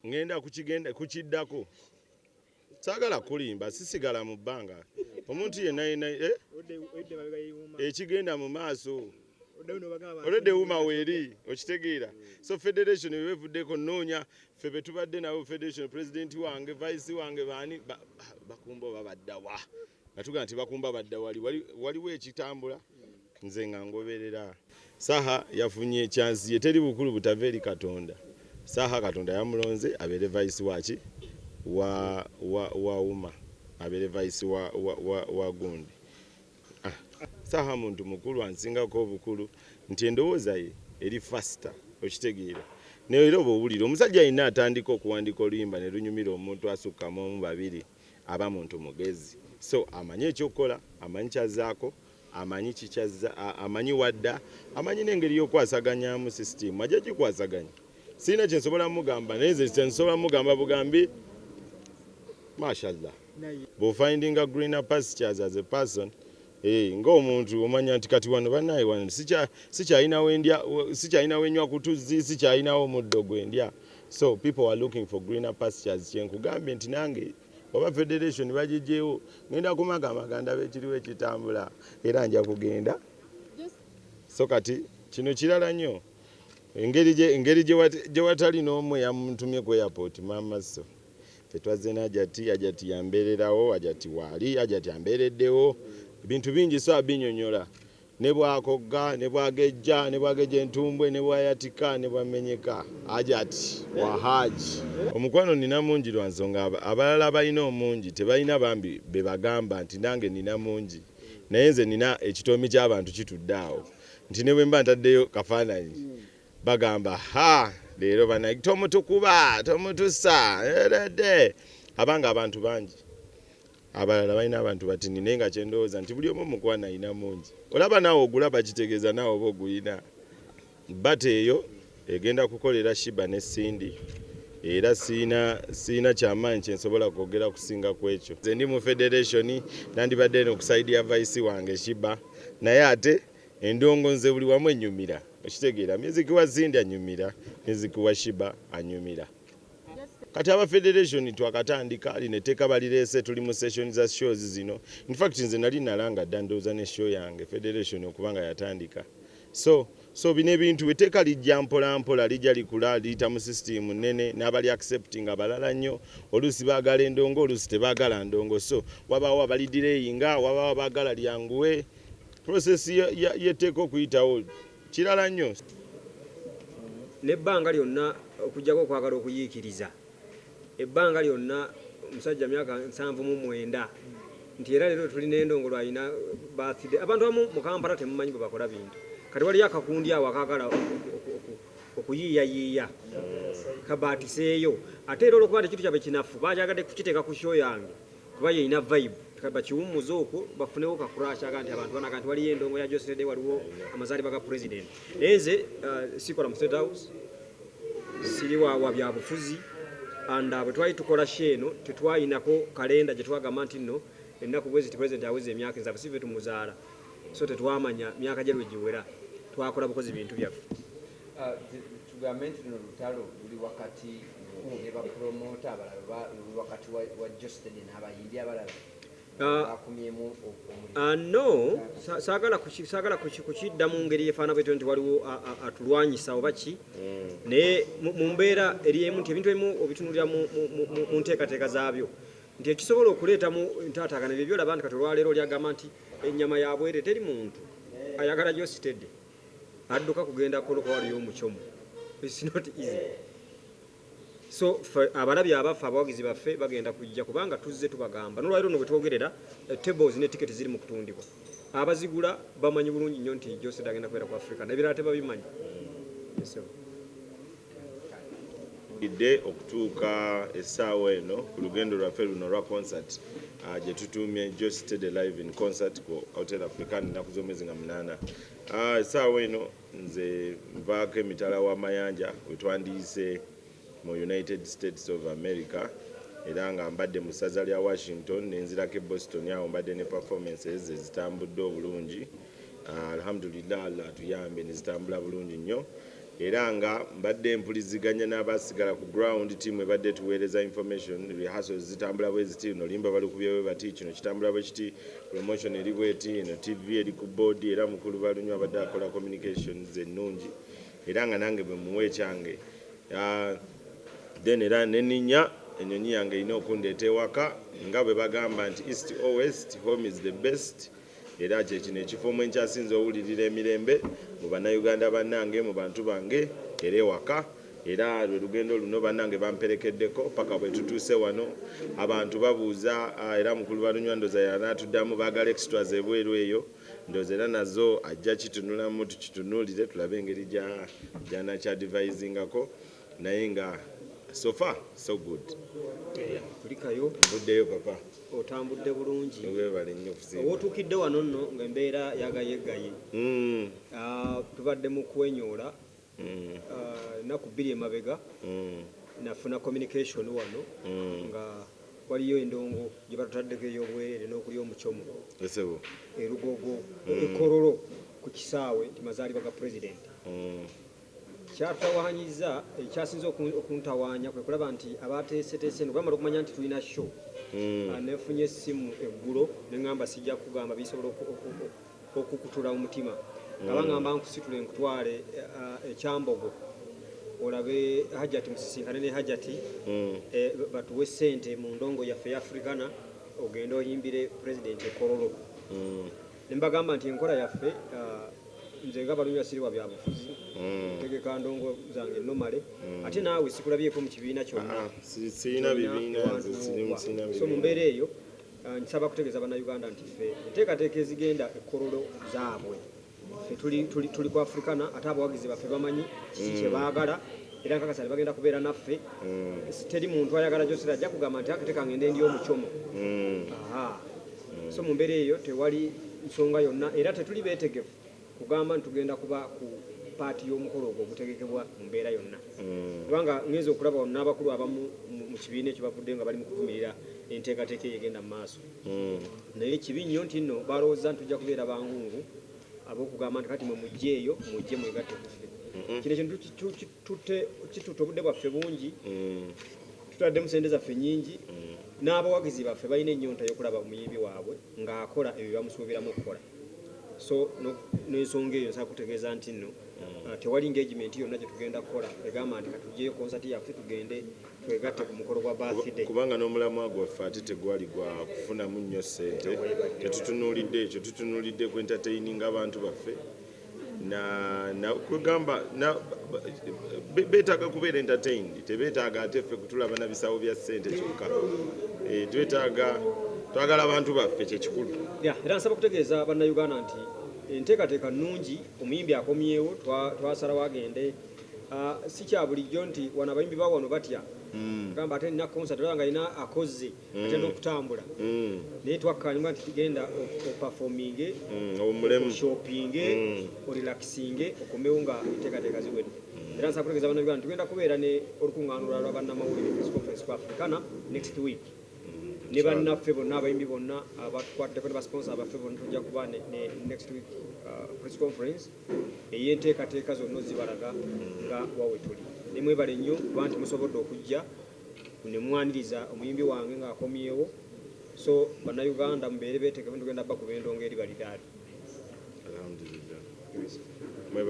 ngenda kukiddako sagala kulimba sisigala mu bbanga omuntu yenna ekigenda mu maaso olwedde wuma weeri okitegeera so federation wevuddeko noonya ffe betubadde nabo federation president wange vice wange baani bakumba babaddawa natuga nti bakumba badda waliwo ekitambula nze nga ngoberera saha yafunye chance ye teri bukulu butava eri Katonda saha Katonda yamulonze abere vice waki wa uma abere vice wa gundi saha muntu mukulu ansingako obukulu nti endowooza ye eri faster okitegeera neero bw'owulira omusajja alina atandika okuwandika oluyimba ne lunyumira omuntu asukkamu omu babiri aba muntu mugezi so amanyi ekyokukola amanyi kyazaako amanyi kikyaza amanyi wadda amanyi n'engeri y'okwasaganyamu system ajja gikwasaganya sina kye nsobola mugamba neze kye nsobola mugamba bugambi mashallah bo finding a greener pastures as a person ng'omuntu omanya nti kati wano bannaye wano sikyalinawo enywa kutuzi sikyalinawo omuddo gwendya so people are looking for greener pastures kyenkugambye nti nange oba federation bagijjeewo ngenda kumaganda bekiriwo ekitambula era nja kugenda so kati kino kirala nnyo engeri gye watali n'omu yamutumye ku airport mama so fetwazze n'ajati yambeererawo ajati waali ajati yambeereddewo bintu bingi so abinyonyola ne bwakogga ne bwagejja entumbwe ne bwayatika ne bwamenyeka ajati wahaji omukwano nina mungi lwa nsonga abalala balina omungi tebalina bambi be bagamba nti nange nina mungi naye nze nina ekitoomi ky'abantu kitudde awo nti ne bwe mba ntaddeyo kafaananyi bagamba leero bana tomutukuba tomutusa abanga abantu bangi abalala balina abantu batini naye nga kyendowooza nti buli omu mukwana alina mungi olaba naawe ogulaba kitegeeza naawe oba ogulina bata eyo egenda kukolera Shiba ne Sindi era siina kyamaanyi kyensobola kwogera kusinga ku ekyo nze ndi mu federation nandibadde n'okusaidia vice wange Shiba naye ate endongo nze buli wamu ennyumira okitegeera music wa Sindi anyumira music wa Shiba anyumira kati aba federation twakatandika lineteka balireese tuli mu session za shows zino in fact nze nali nalanga dandoza ne show yange federation okubanga yatandika so bine bintu weteka lijja mpola lijja likula liyita mu system nene n'abali accepting abalala nnyo olusi baagala endongo olusi tebaagala ndongo so wabaawo abalidireyinga wabaawo baagala lyanguwe process yeteeka okuyitawo kirala nnyo nebbanga lyonna okujjako okwagala okuyiikiriza ebbanga lyonna omusajja myaka 79 nti era leero tulina endongo lwalina birthday abantu abamu mu Kampala temumanyi bwe bakola bintu kati waliyo akakundi awo akagala okuyiiyayiiya kabaatiseeyo ate era olwokuba nti ekintu kyabwe kinafu bakyagadde kukiteeka ku show yange kuba yeyina vibe bakiwummuza okwo bafunewo kakurash aga nti abantu banaga nti waliyo endongo ya Geosteady waliwo amazaalibwa ga president naye nze sikola mu State House siri wa byabufuzi anda bwe twali tukola sheeno tetwayinako kalenda gye twagamba nti nno ennaku bwezi president aweze emyaka nzaba sive tumuzaala so tetwamanya myaka gye lwegiwera twakola bukozi bintu byaffe tugambe nti luno lutalo luli wakati ne bapromota abalala luli wakati wa Geosteady n'abayimbi abalala bakumyemu no saagala kukidda mu ngeri yefaana bwetyo nti waliwo atulwanyisa oba ki naye mu mbeera eri emu nti ebintu ebimu obitunulira mu nteekateeka zaabyo nti ekisobola okuleetamu ntaataagana ebyo byolaba nti kati olwaleero lyagamba nti ennyama yabwere teri muntu ayagala Geosteady adduka kugenda koloka waliyo omukyomu it's not easy so abalabi abaffe abawagizi baffe bagenda kujja kubanga tuzze tubagamba nolwaliro no bwe twogerera tables ne tickets ziri mu kutundibwa abazigula bamanyi bulungi nnyo nti Geosteady agenda kubeera ku Africa nebirala tebabimanyi idde okutuuka essaawa eno ku lugendo lwaffe luno lwa concert gye tutuumye Geosteady live in concert ku Hotel African ennaku z'omwezi nga 8 essaawa eno nze nvaako emitala w'amayanja we twandiise mu United States of America era nga mbadde mu ssaza lya Washington nenzirako e Boston awo mbadde ne performances ezitambudde obulungi alhamdulillah Allah atuyambe nezitambula bulungi nnyo era nga mbadde mpuliziganya n'abasigala ku ground team ebadde tuweereza information rehearsals zitambula bwe ziti no limba balukubyewe bati kino kitambula bwe kiti promotion eri bweti eno TV eri ku board era mukulu balunywa abadde akola communications ennungi era nga nange bwe muwe ekyange then era neninya ennyonyi yange erina okundeeta ewaka nga bwe bagamba nti east or west home is the best era kyekino ekifo mwe nkyasinza owulirira emirembe mu bannayuganda bannange mu bantu bange era ewaka era lwe lugendo luno bannange bamperekeddeko paka bwe tutuuse wano abantu babuuza era mukulu balunywa ndoza yanaatuddamu baagala extras ebweru eyo ndoza era nazo ajja kitunulamu tukitunuulire tulabe engeri gyanakyadvisingako naye nga so far so good. Kulikayo mbuddeyo papa otambudde bulungi weebale nnyo kusinga otuukidde wano nno ng'embeera yagayegaye tubadde mu kwenyoola ennaku bbiri emabega nafuna communication wano nga waliyo endongo gye batutaddeko ey'obwereere n'okuli omucomo erugogo ekorolo ku kisaawe nti mazaalibwa ga pulezidenti kyatutawaanyiza ekyasinze okuntawaanya kwe kulaba nti abateeseteese nogwamala okumanya nti tulina show nefunye essimu eggulo neŋŋamba sijja kugamba bisobola okukutula omutima nga baŋŋamba nkusitule nkutwale ekyambogo olabe hajati musisinkane ne hajati batuwe ssente mu ndongo yaffe yafrikana ogenda oyimbire pulezidenti ekololo nembagamba nti enkola yaffe nze nga balunywa siriwa byabufuzi tegeka ndongo zange nomale ate naawe sikulabyeko mu kibiina kyonna sirina bibiina so mu mbeera eyo nsaba kutegeeza bannayuganda nti ffe enteekateeka ezigenda ekkololo zaabwe tuli ku afrikana ate abawagizi baffe bamanyi kiki kye baagala era nkakasa ne bagenda kubeera naffe teri muntu ayagala gyosera ajja kugamba nti akateeka ngende ndi omucomo so mu mbeera eyo tewali nsonga yonna era tetuli beetegefu kugamba nti tugenda kuba ku paati y'omukolo ogwo ogutegekebwa mu mbeera yonna kubanga ngenza okulaba n'abakulu abamu mu kibiina ekyo bavudde nga bali mu kuvumirira enteekateeka eyegenda mu maaso naye kibi nnyo nti nno balowooza nti tujja kubeera bangungu ab'okugamba nti kati mwe mujje eyo mujje mwegatte kuffe kino ekintu kitutte obudde bwaffe bungi tutaddemu sente zaffe nnyingi n'abawagizi baffe balina ennyonta y'okulaba omuyimbi waabwe ng'akola ebyo bamusuubiramu okukola so n'ensonga eyo nsobola kutegeeza nti nno tewali engagement yonna gye tugenda kukola egamba nti katugyeyo konsati yaffe tugende twegatte ku mukolo gwa birthday kubanga n'omulamwa gwaffe ate tegwali gwa kufunamu nnyo ssente tetutunuulidde ekyo tutunuulidde ku entertaining abantu baffe kugamba beetaaga kubeera entertained tebeetaaga ate ffe kutulaba na bisawo bya ssente kyokka twagala abantu baffe kyekikulu era nsaba kutegeeza bannayuganda nti enteekateeka nnungi omuyimbi akomyewo twasalawo agende si kya bulijjo nti wano abayimbi ba wano batya gamba ate nina concert olaba nga alina akoze ate n'okutambula naye twakkaanyuma nti tugenda opafominge shoppinge orelaxinge okomewo nga enteekateeka ziwedde era nsaba kutegeeza bannayuganda tugenda kubeera ne olukuŋŋaana olulala lwa bannamawulire press conference ku africana next week ne bannaffe bonna abayimbi bonna abatukwateko ne basponsa abaffe bonna tujja kuba ne next week press conference ey'enteekateeka zonna zibalaga nga wawe tuli ne mwebale nnyo kuba nti musobodde okujja ne mwaniriza omuyimbi wange ng'akomyewo so bannayuganda mubeere beetegefu tugenda bba ku b'endongo eri balidaali. Alhamdulillah.